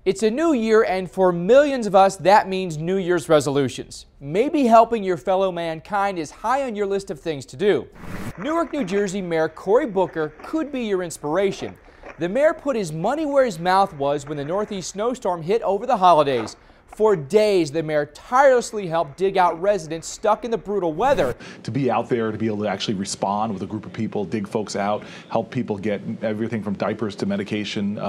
It's a new year, and for millions of us, that means New Year's resolutions. Maybe helping your fellow mankind is high on your list of things to do. Newark, New Jersey Mayor Cory Booker could be your inspiration. The mayor put his money where his mouth was when the Northeast snowstorm hit over the holidays. For days, the mayor tirelessly helped dig out residents stuck in the brutal weather. To be out there, to be able to actually respond with a group of people, dig folks out, help people get everything from diapers to medication,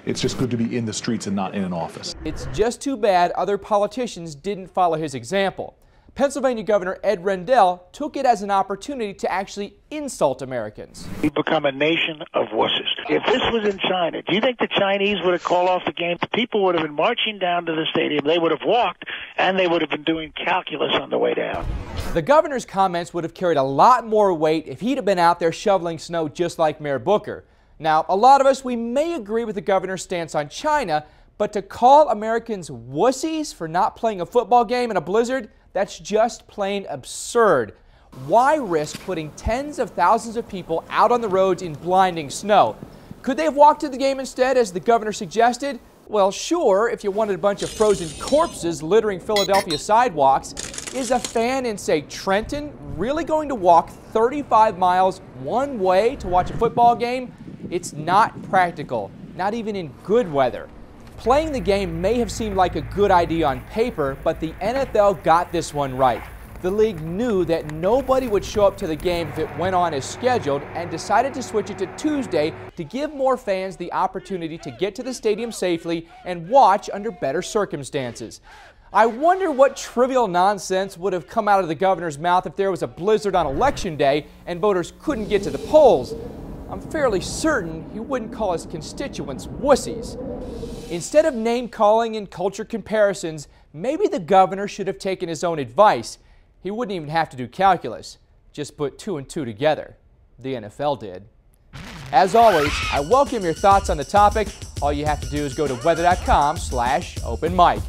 it's just good to be in the streets and not in an office. It's just too bad other politicians didn't follow his example. Pennsylvania Governor Ed Rendell took it as an opportunity to actually insult Americans. We've become a nation of wusses. If this was in China, do you think the Chinese would have called off the game? People would have been marching down to the stadium. They would have walked, and they would have been doing calculus on the way down. The governor's comments would have carried a lot more weight if he'd have been out there shoveling snow just like Mayor Booker. Now, a lot of us, we may agree with the governor's stance on China, but to call Americans wussies for not playing a football game in a blizzard, that's just plain absurd. Why risk putting tens of thousands of people out on the roads in blinding snow? Could they have walked to the game instead, as the governor suggested? Well, sure, if you wanted a bunch of frozen corpses littering Philadelphia sidewalks. Is a fan in, say, Trenton really going to walk 35 miles one way to watch a football game? It's not practical, not even in good weather. Playing the game may have seemed like a good idea on paper, but the NFL got this one right. The league knew that nobody would show up to the game if it went on as scheduled and decided to switch it to Tuesday to give more fans the opportunity to get to the stadium safely and watch under better circumstances. I wonder what trivial nonsense would have come out of the governor's mouth if there was a blizzard on Election Day and voters couldn't get to the polls. I'm fairly certain he wouldn't call his constituents wussies. Instead of name-calling and culture comparisons, maybe the governor should have taken his own advice. He wouldn't even have to do calculus. Just put 2 and 2 together. The NFL did. As always, I welcome your thoughts on the topic. All you have to do is go to weather.com/open mic.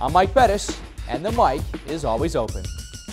I'm Mike Bettis, and the mic is always open.